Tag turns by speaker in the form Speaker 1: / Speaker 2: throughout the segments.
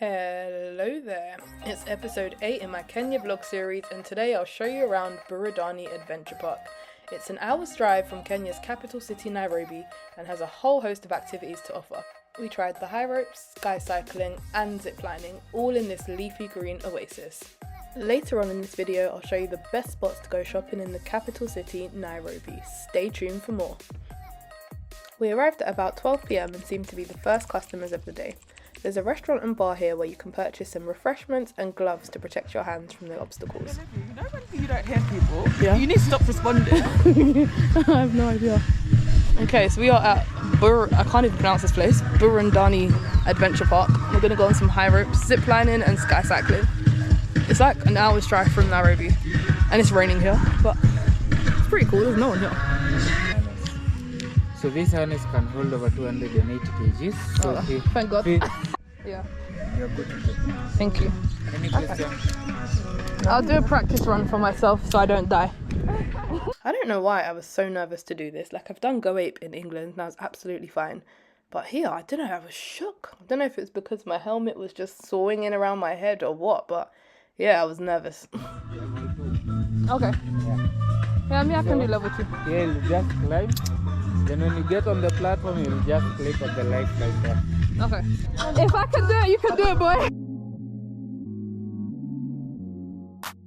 Speaker 1: Hello there, it's episode 8 in my Kenya vlog series, and today I'll show you around Burudani Adventure Park. It's an hour's drive from Kenya's capital city Nairobi and has a whole host of activities to offer. We tried the high ropes, sky cycling and ziplining, all in this leafy green oasis. Later on in this video I'll show you the best spots to go shopping in the capital city Nairobi. Stay tuned for more. We arrived at about 12 PM and seemed to be the first customers of the day. There's a restaurant and bar here where you can purchase some refreshments and gloves to protect your hands from the obstacles.
Speaker 2: You know when you don't hear people?
Speaker 1: Yeah.
Speaker 2: You need to stop responding.
Speaker 1: I have no idea. Okay, so we are at I can't even pronounce this place, Burudani Adventure Park. We're going to go on some high ropes, zip lining and sky cycling. It's like an hour's drive from Nairobi and it's raining here, but it's pretty cool, there's no one here.
Speaker 3: So this harness can hold over 280 kgs. So
Speaker 1: thank God. Yeah.
Speaker 3: You're good to go.
Speaker 1: Thank you.
Speaker 3: Any question?
Speaker 1: I'll do a practice run for myself so I don't die. I don't know why I was so nervous to do this. Like, I've done Go Ape in England and I was absolutely fine. But here, I don't know, I was shook. I don't know if it's because my helmet was just sawing in around my head or what, but yeah, I was nervous. Okay. Yeah, I can do level 2.
Speaker 3: Yeah, you just climb. Then when you get on the platform, you'll just click on the light like that.
Speaker 1: Okay. If I can do it, you can do it, boy.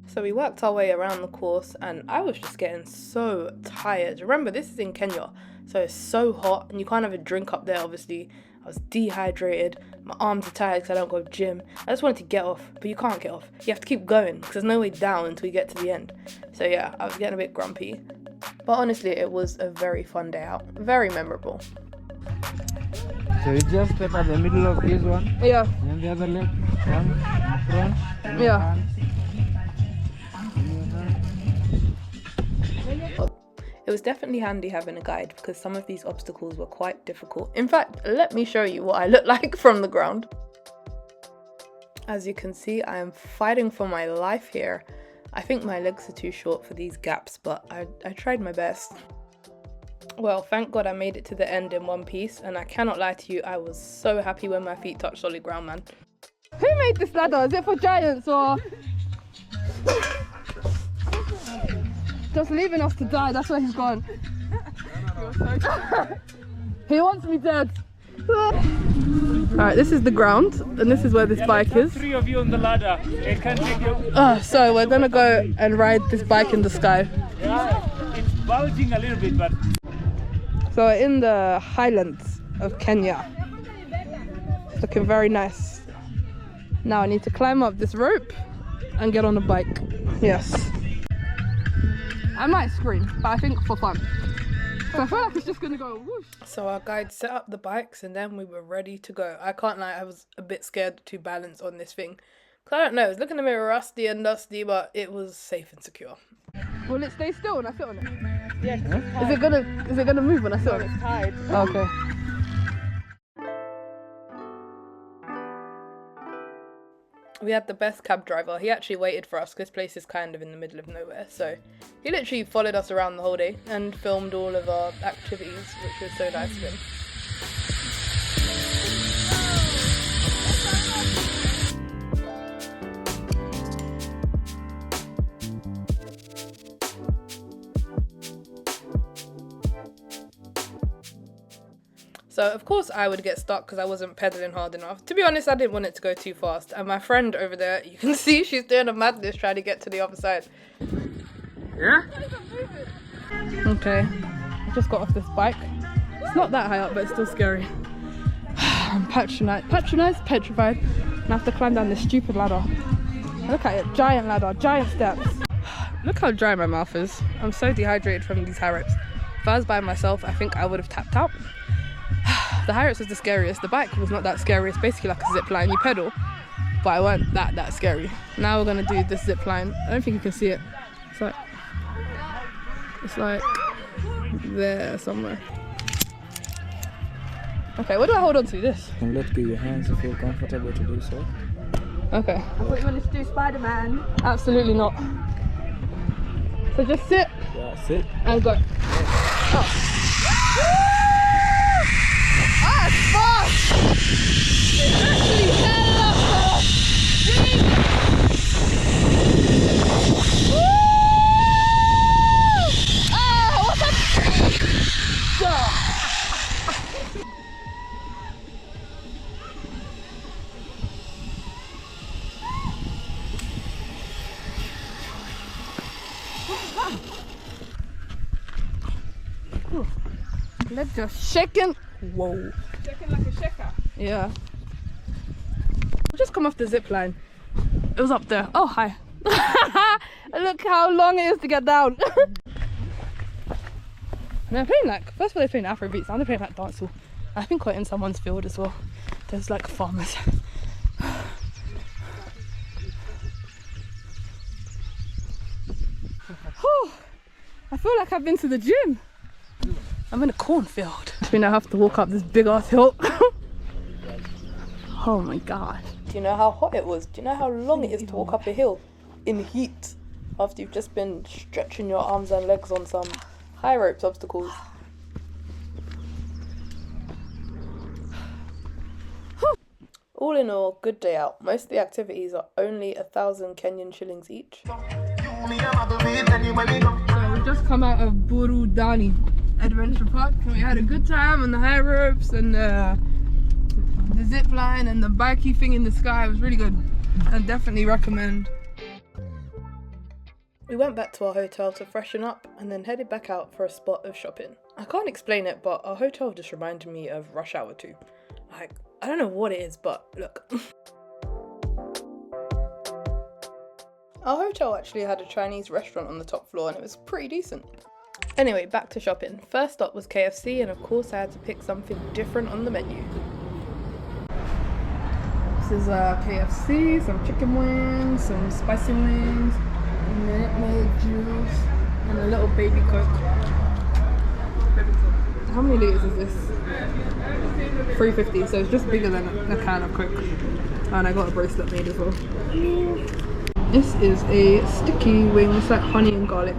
Speaker 1: So we worked our way around the course and I was just getting so tired. Remember, this is in Kenya, so it's so hot and you can't have a drink up there, obviously. I was dehydrated, my arms are tired because I don't go to the gym. I just wanted to get off, but you can't get off. You have to keep going because there's no way down until you get to the end. So yeah, I was getting a bit grumpy. But honestly, it was a very fun day out. Very memorable.
Speaker 3: So you just step at the middle of this one.
Speaker 1: Yeah.
Speaker 3: And the other leg. One in front.
Speaker 1: Yeah. It was definitely handy having a guide because some of these obstacles were quite difficult. In fact, let me show you what I look like from the ground. As you can see, I am fighting for my life here. I think my legs are too short for these gaps, but I tried my best. Well, thank God I made it to the end in one piece, and I cannot lie to you, I was so happy when my feet touched solid ground, man. Who made this ladder? Is it for giants or just leaving us to die? That's where he's gone. He wants me dead. Alright, this is the ground, and this is where this bike is.
Speaker 3: 3 of you on the ladder. It can take you.
Speaker 1: So we're gonna go and ride this bike in the sky.
Speaker 3: Yeah, it's bulging a little bit, but.
Speaker 1: So we're in the highlands of Kenya. It's looking very nice. Now I need to climb up this rope and get on the bike. Yes. I might scream, but I think for fun. So I feel like it's just gonna go whoosh. So our guide set up the bikes and then we were ready to go. I can't lie, I was a bit scared to balance on this thing. Cause I don't know, it was looking a bit rusty and dusty, but it was safe and secure. Will it stay still when I sit on it?
Speaker 2: Yes.
Speaker 1: Is it gonna move when I sit on it?
Speaker 2: It's tied.
Speaker 1: Okay. We had the best cab driver. He actually waited for us. This place is kind of in the middle of nowhere. So he literally followed us around the whole day and filmed all of our activities, which was so nice of him. So of course I would get stuck because I wasn't pedaling hard enough. To be honest, I didn't want it to go too fast. And my friend over there, you can see she's doing a madness trying to get to the other side.
Speaker 3: Yeah?
Speaker 1: Okay, I just got off this bike. It's not that high up, but it's still scary. I'm petrified. And I have to climb down this stupid ladder. Look at it, giant ladder, giant steps. Look how dry my mouth is. I'm so dehydrated from these high ropes. If I was by myself, I think I would have tapped out. The high ropes was the scariest. The bike was not that scary. It's basically like a zip line. You pedal, but it weren't that scary. Now we're gonna do this zip line. I don't think you can see it. It's like there somewhere. Okay, what do I hold on to? This?
Speaker 3: You can let go your hands if you're comfortable to do so.
Speaker 1: Okay.
Speaker 2: I thought you wanted to do Spider-Man.
Speaker 1: Absolutely not. So just sit.
Speaker 3: Yeah, sit.
Speaker 1: And go. Oh. Ah, it's fast! It's actually hella fast! Let's just shaking. Whoa.
Speaker 2: Shaking like a shaker.
Speaker 1: Yeah. We just come off the zip line. It was up there. Oh, hi. Look how long it is to get down. And they're playing like, first of all they're playing Afrobeats, now they're playing like dancehall. I think we're in someone's field as well. There's like farmers. Whew. I feel like I've been to the gym. I'm in a cornfield. We now have to walk up this big ass hill. Oh my gosh. Do you know how hot it was? Do you know how long it is to walk up a hill in heat after you've just been stretching your arms and legs on some high ropes obstacles? All in all, good day out. Most of the activities are only 1,000 Kenyan shillings each. So we've just come out of Burudani Adventure Park and we had a good time on the high ropes and the zip line and the bikey thing in the sky. It was really good. I definitely recommend. We went back to our hotel to freshen up and then headed back out for a spot of shopping. I can't explain it, but our hotel just reminded me of Rush Hour 2. Like, I don't know what it is, but look. Our hotel actually had a Chinese restaurant on the top floor and it was pretty decent. Anyway, back to shopping. First stop was KFC and of course I had to pick something different on the menu. This is KFC, some chicken wings, some spicy wings, Minute Maid juice, and a little baby Coke. How many litres is this? 350, so it's just bigger than a can of Coke. And I got a bracelet made as well. This is a sticky wing, it's like honey and garlic.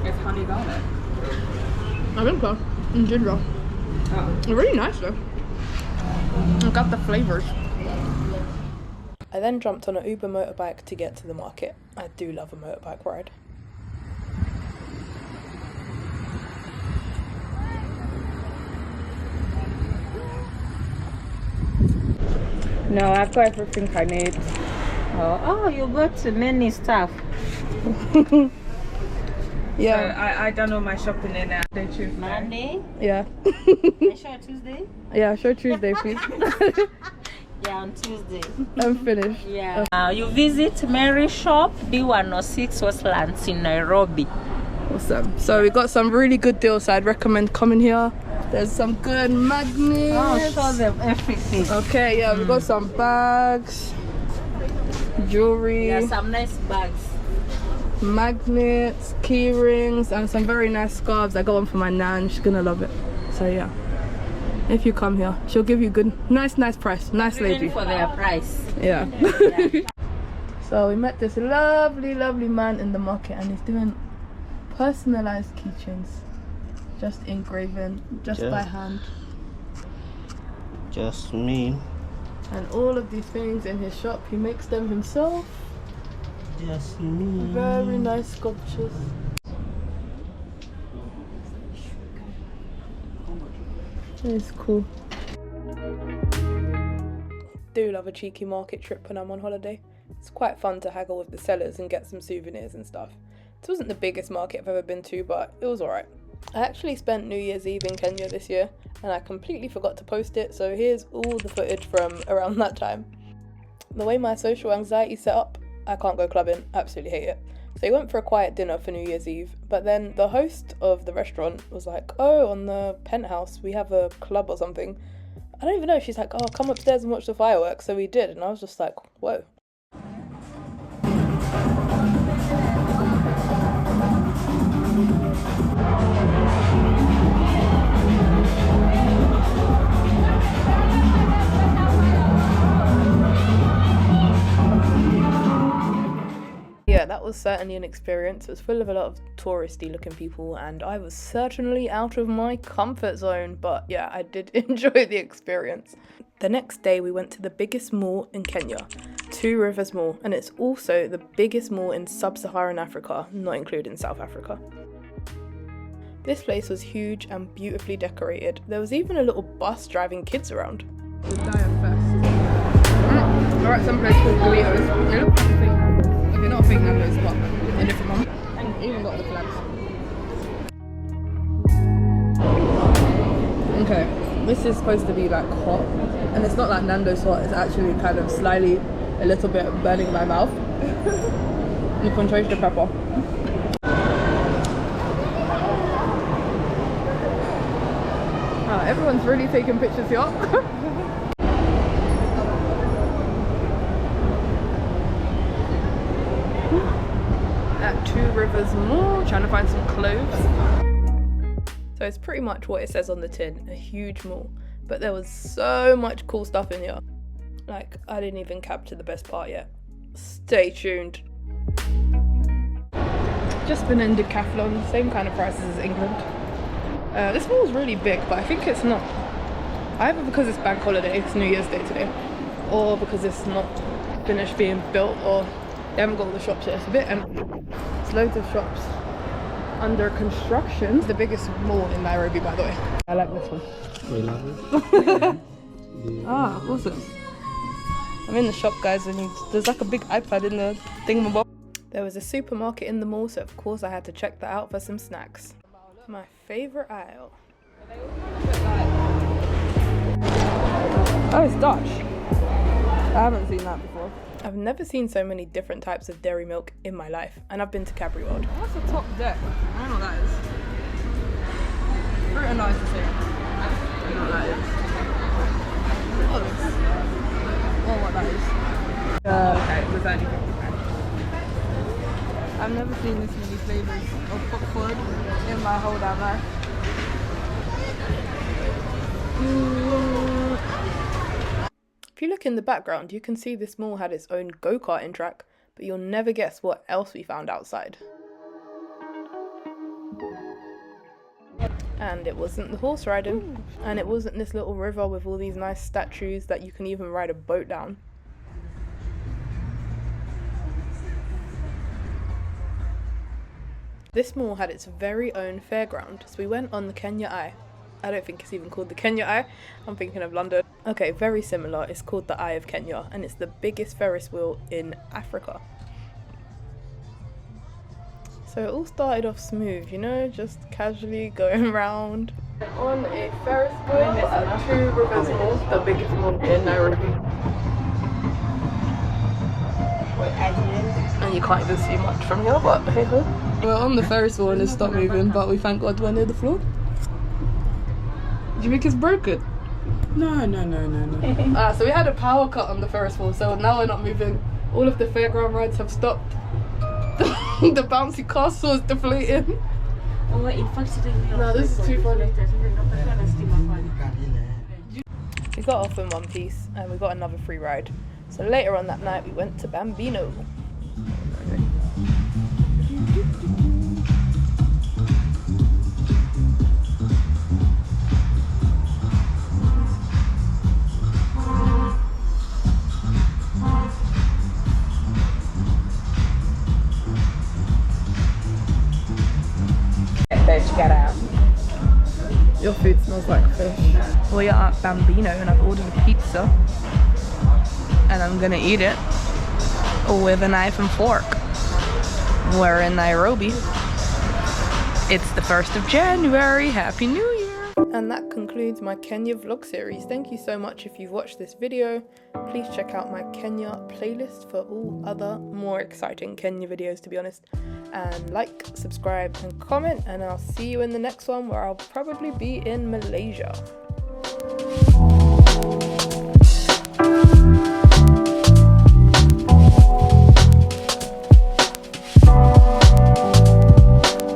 Speaker 2: It's honey garlic.
Speaker 1: I think so, and ginger.
Speaker 2: Oh.
Speaker 1: It's really nice though. I got the flavours. I then jumped on an Uber motorbike to get to the market. I do love a motorbike ride.
Speaker 4: No, I've got everything I need. Oh, you got many stuff.
Speaker 1: Yeah.
Speaker 2: So I done all my shopping in Monday, Tuesday.
Speaker 4: Monday?
Speaker 1: Yeah.
Speaker 4: I sure Tuesday?
Speaker 1: Yeah, sure Tuesday, please.
Speaker 4: Yeah, on Tuesday.
Speaker 1: I'm finished.
Speaker 4: Yeah. You visit Mary's shop, B106 Westlands in Nairobi.
Speaker 1: Awesome. So we got some really good deals, so I'd recommend coming here. There's some good magnets.
Speaker 4: Oh, show them everything.
Speaker 1: Okay, yeah, we got some bags, jewelry.
Speaker 4: Yeah, some nice bags.
Speaker 1: Magnets, key rings, and some very nice scarves. I got one for my nan, she's gonna love it. So yeah, if you come here, she'll give you good, nice price. Nice lady.
Speaker 4: For their price.
Speaker 1: Yeah.
Speaker 4: Yeah.
Speaker 1: So we met this lovely man in the market and he's doing personalized keychains. Just engraven, just by hand.
Speaker 5: Just me.
Speaker 1: And all of these things in his shop, he makes them himself.
Speaker 5: Just me.
Speaker 1: Very nice sculptures. It's cool. Do love a cheeky market trip when I'm on holiday. It's quite fun to haggle with the sellers and get some souvenirs and stuff. This wasn't the biggest market I've ever been to, but it was alright. I actually spent New Year's Eve in Kenya this year and I completely forgot to post it, so here's all the footage from around that time. The way my social anxiety set up, I can't go clubbing, absolutely hate it. So we went for a quiet dinner for New Year's Eve, but then the host of the restaurant was like, oh, on the penthouse we have a club or something. I don't even know, she's like, oh, come upstairs and watch the fireworks, so we did, and I was just like, whoa. Yeah, that was certainly an experience. It was full of a lot of touristy looking people and I was certainly out of my comfort zone, but yeah, I did enjoy the experience. The next day we went to the biggest mall in Kenya, Two Rivers Mall, and it's also the biggest mall in Sub-Saharan Africa, not including South Africa. This place was huge and beautifully decorated. There was even a little bus driving kids around. The diet fest. We're at some place called Burritos. They look like fake Nando's. Okay, not fake Nando's, but a different one. And even got the flags. Okay, this is supposed to be like hot, and it's not like Nando's hot, it's actually kind of slightly a little bit burning my mouth. You can taste the pepper. Everyone's really taking pictures here. At Two Rivers Mall, trying to find some clothes. So it's pretty much what it says on the tin, a huge mall. But there was so much cool stuff in here. Like, I didn't even capture the best part yet. Stay tuned. Just been in Decathlon, same kind of prices as England. This mall is really big, but I think it's not. Either because it's bank holiday, it's New Year's Day today, or because it's not finished being built, or they haven't got all the shops yet. It's a bit empty. It's loads of shops under construction. It's the biggest mall in Nairobi, by the way. I like this one.
Speaker 3: We love it.
Speaker 1: Ah, awesome. I'm in the shop, guys, and there's like a big iPad in the thingamabob. There was a supermarket in the mall, so of course I had to check that out for some snacks. My favourite aisle. Oh, it's Dutch. I haven't seen that before. I've never seen so many different types of dairy milk in my life, and I've been to Cadbury World. What's the top deck? I don't know what that is. Very nice to see. I don't know what that is. Oh, what that is. Okay, it was only 50 pounds. I've never seen this many flavours of popcorn in my whole damn life. If you look in the background, you can see this mall had its own go-karting track, but you'll never guess what else we found outside. And it wasn't the horse riding, and it wasn't this little river with all these nice statues that you can even ride a boat down. This mall had its very own fairground, so we went on the Kenya Eye. I don't think it's even called the Kenya Eye, I'm thinking of London. Okay, very similar, it's called the Eye of Kenya, and it's the biggest Ferris wheel in Africa. So it all started off smooth, you know, just casually going around. On a Ferris wheel at Two Rivers Mall, the biggest mall in Nairobi. And you can't even see much from here, but hey ho. We're on the Ferris wheel and it stopped moving, but we thank God we're near the floor. Do you think it's broken?
Speaker 2: No.
Speaker 1: So we had a power cut on the Ferris wheel, so now we're not moving. All of the fairground rides have stopped. The bouncy castle is deflating. No, this is too funny. We got off in one piece and we got another free ride. So later on that night we went to Bambino. Get out. Your food smells like fish. We are at Bambino and I've ordered a pizza and I'm gonna eat it with a knife and fork. We're in Nairobi. It's the 1st of January. Happy New Year! And that concludes my Kenya vlog series. Thank you so much if you've watched this video. Please check out my Kenya playlist for all other more exciting Kenya videos, to be honest. And like, subscribe and comment, and I'll see you in the next one where I'll probably be in Malaysia.